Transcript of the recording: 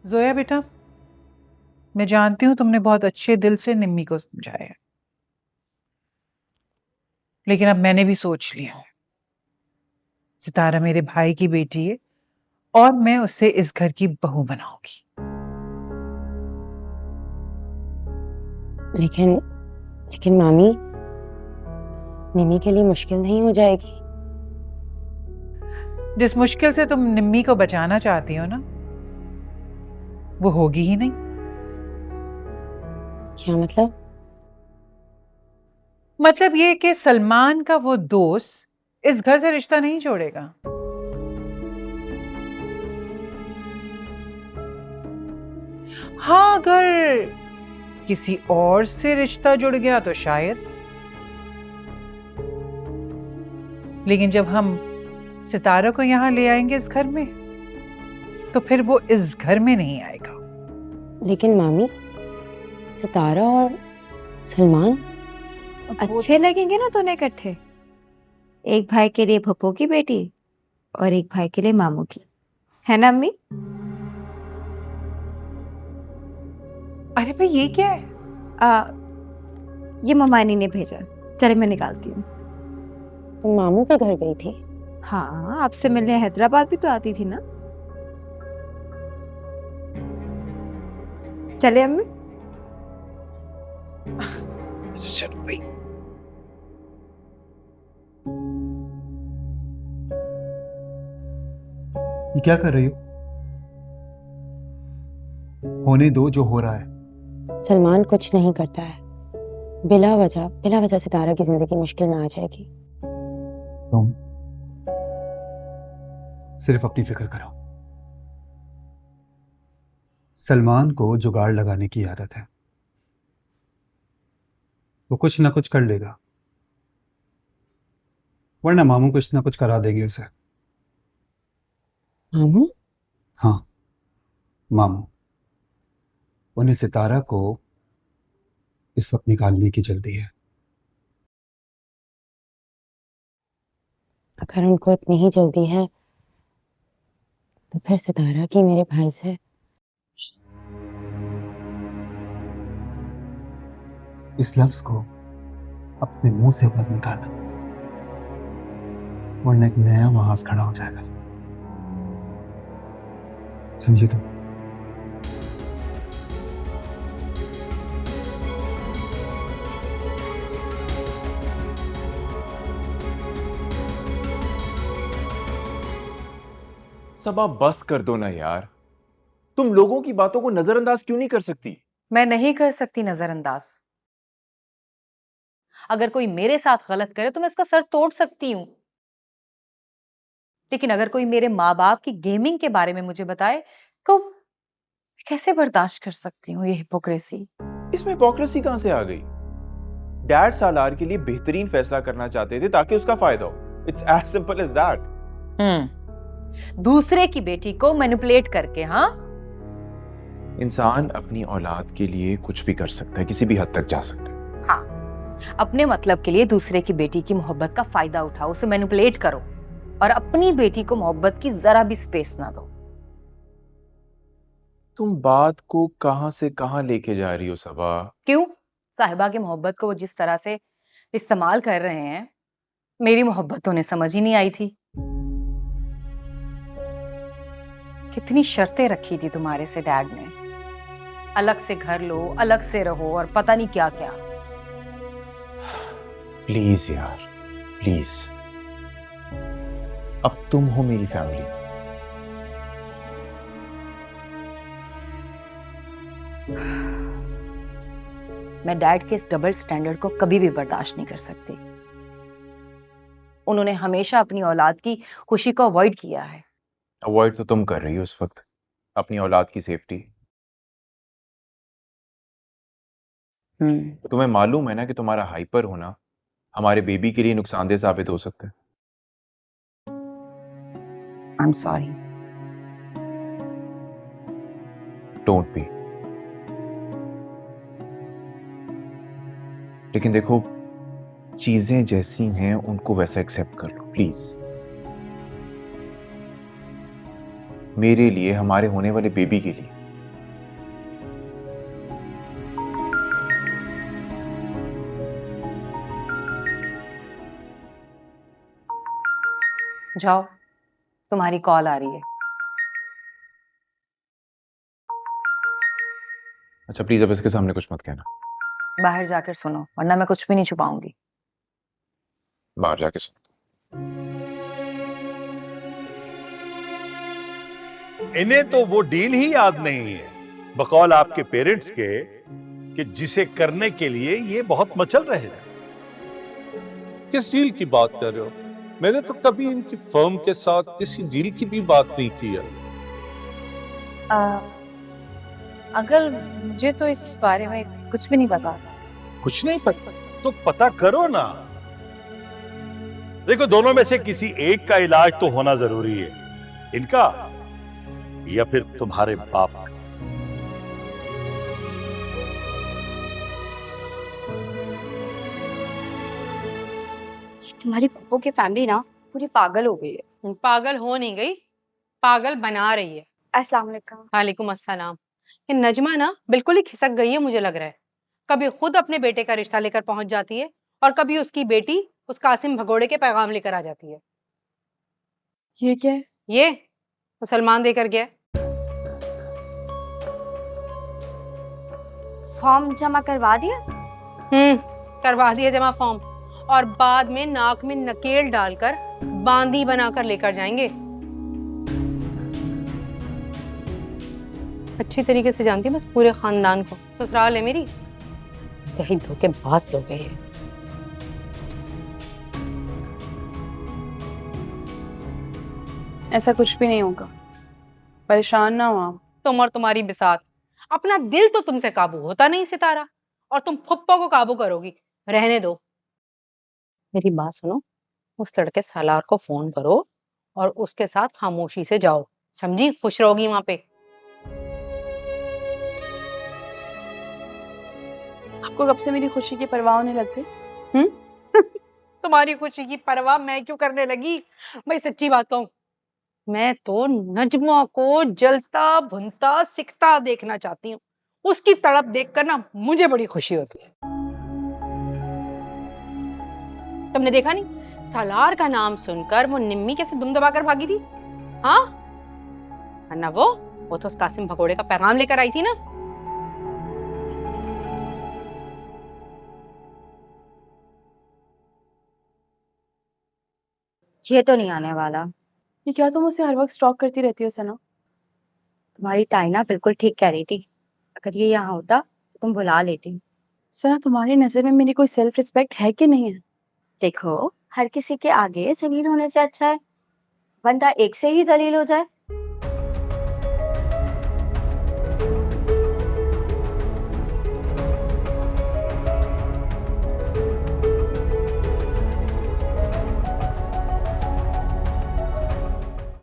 जोया बेटा, मैं जानती हूँ तुमने बहुत अच्छे दिल से निम्मी को समझाया है, लेकिन अब मैंने भी सोच लिया है। सितारा मेरे भाई की बेटी है और मैं उसे इस घर की बहू बनाऊंगी। लेकिन लेकिन मामी, निमी के लिए मुश्किल नहीं हो जाएगी? जिस मुश्किल से तुम निम्मी को बचाना चाहती हो ना, वो होगी ही नहीं। क्या मतलब? मतलब ये कि सलमान का वो दोस्त इस घर से रिश्ता नहीं छोड़ेगा। हाँ, अगर किसी और से रिश्ता जुड़ गया तो शायद, लेकिन जब हम सितारा को यहां ले आएंगे इस घर में, तो फिर वो इस घर में नहीं आएगा। लेकिन मामी, सितारा और सलमान अच्छे लगेंगे ना दोनों इकट्ठे। एक भाई के लिए भप्पो की बेटी और एक भाई के लिए मामू की, है ना अम्मी? अरे भाई, ये क्या है? ये ममानी ने भेजा। चले मैं निकालती हूँ। तुम मामू के घर गई थी? हाँ, आपसे मिलने हैदराबाद भी तो आती थी ना। चले अम्मी। चलो भाई। ये क्या कर रही हो? होने दो जो हो रहा है। सलमान कुछ नहीं करता है। बिला वजह सितारा की जिंदगी मुश्किल में आ जाएगी। तुम सिर्फ अपनी फिक्र करो। सलमान को जुगाड़ लगाने की आदत है, वो कुछ ना कुछ कर लेगा, वरना मामू कुछ ना कुछ करा देंगे उसे। मामू? हाँ, मामू। उन्हें सितारा को इस वक्त निकालने की जल्दी है। अगर उनको इतनी ही जल्दी है तो फिर सितारा की मेरे भाई से इस लफ्ज को अपने मुंह से मत निकालना, वरना एक नया महाज खड़ा हो जाएगा। समझी तुम? सबा बस कर दो ना यार। तुम लोगों की बातों को नजरअंदाज क्यों नहीं कर सकती? मैं नहीं कर सकती नजरअंदाज। अगर कोई मेरे साथ गलत करे तो मैं इसका सर तोड़ सकती हूँ, लेकिन अगर कोई मेरे माँ बाप की गेमिंग के बारे में मुझे बताए तो कैसे बर्दाश्त कर सकती हूँ ये हिपोक्रेसी। इसमें हिपोक्रेसी कहां से आ गई? डैड सालार के लिए बेहतरीन फैसला करना चाहते थे ताकि उसका फायदा हो। It's as simple as that. दूसरे की बेटी को मैनिपुलेट करके। हाँ, इंसान अपनी औलाद के लिए कुछ भी कर सकता है, किसी भी हद तक जा सकता है। हाँ, अपने मतलब के लिए दूसरे की बेटी की मोहब्बत का फायदा उठाओ, उसे मैनिपुलेट करो और अपनी बेटी को मोहब्बत की जरा भी स्पेस ना दो। तुम बात को कहां से कहां लेके जा रही हो सबा? क्यों? साहिबा की मोहब्बत को वो जिस तरह से इस्तेमाल कर रहे हैं, मेरी मोहब्बत तो उन्हें समझ ही नहीं आई थी। कितनी शर्तें रखी थी तुम्हारे से डैड ने, अलग से घर लो, अलग से रहो और पता नहीं क्या क्या। प्लीज यार, प्लीज। अब तुम हो मेरी फैमिली। मैं डैड के इस डबल स्टैंडर्ड को कभी भी बर्दाश्त नहीं कर सकती। उन्होंने हमेशा अपनी औलाद की खुशी को अवॉइड किया है। अवॉइड तो तुम कर रही हो इस वक्त, अपनी औलाद की सेफ्टी। तो तुम्हें मालूम है ना कि तुम्हारा हाइपर होना हमारे बेबी के लिए नुकसानदेह साबित हो सकता है। I am sorry. Don't be. लेकिन देखो, चीजें जैसी हैं उनको वैसा एक्सेप्ट कर लो प्लीज। मेरे लिए, हमारे होने वाले बेबी के लिए जाओ, तुम्हारी कॉल आ रही है। अच्छा प्लीज अब इसके सामने कुछ मत कहना। बाहर जाकर सुनो, वरना मैं कुछ भी नहीं छुपाऊंगी। बाहर जाके सुन। इन्हें तो वो डील ही याद नहीं है बकौल आपके पेरेंट्स के कि जिसे करने के लिए ये बहुत मचल रहे थे। किस डील की बात कर रहे हो? मैंने तो कभी इनकी फर्म के साथ किसी डील की भी बात नहीं की है। अगर मुझे तो इस बारे में कुछ भी नहीं पता। कुछ नहीं पता तो पता करो ना। देखो दोनों में से किसी एक का इलाज तो होना जरूरी है, इनका या फिर तुम्हारे बाप का। तुम्हारी फूफो की फैमिली ना पूरी पागल हो गई है। पागल हो नहीं गई, पागल बना रही है। अस्सलाम वालेकुम। वालेकुम अस्सलाम। ये नजमा ना बिल्कुल ही खिसक गई है, मुझे लग रहा है। कभी खुद अपने बेटे का रिश्ता लेकर पहुंच जाती है और कभी उसकी बेटी उस कासिम भगोड़े के पैगाम लेकर आ जाती है। ये क्या है? ये मुसलमान देकर गया। फॉर्म जमा करवा दिया? करवा दिया जमा फॉर्म, और बाद में नाक में नकेल डालकर बांदी बनाकर लेकर जाएंगे। अच्छी तरीके से जानती हूँ बस पूरे खानदान को। ससुराल है मेरी। यही धोखेबाज लोग हैं ये। ऐसा कुछ भी नहीं होगा, परेशान ना हो आप। तुम और तुम्हारी बिसात। अपना दिल तो तुमसे काबू होता नहीं सितारा, और तुम फुप्पो को काबू करोगी। रहने दो। मेरी बात सुनो, उस लड़के सालार को फोन करो और उसके साथ खामोशी से जाओ, समझी? खुश रहोगी वहां पे। आपको कब से मेरी खुशी की परवाह होने लग गई? तुम्हारी खुशी की परवाह मैं क्यों करने लगी? भाई सच्ची बात कहूं, मैं तो नजमा को जलता भुनता सिकता देखना चाहती हूँ। उसकी तड़प देखकर ना मुझे बड़ी खुशी होती है। तुमने देखा नहीं, सालार का नाम सुनकर वो निम्मी कैसे दुम दबाकर भागी थी? हाँ, अन्ना वो तो उस कासिम भगोड़े का पैगाम लेकर आई थी ना। ये तो नहीं आने वाला। ये क्या तुम उसे हर वक्त स्टॉक करती रहती हो सना? तुम्हारी ताईना बिल्कुल ठीक कह रही थी, अगर ये यहाँ होता तो तुम भुला लेती। सना, तुम्हारी नजर में मेरी कोई सेल्फ रिस्पेक्ट है कि नहीं है? देखो, हर किसी के आगे जलील होने से अच्छा है बंदा एक से ही जलील हो जाए।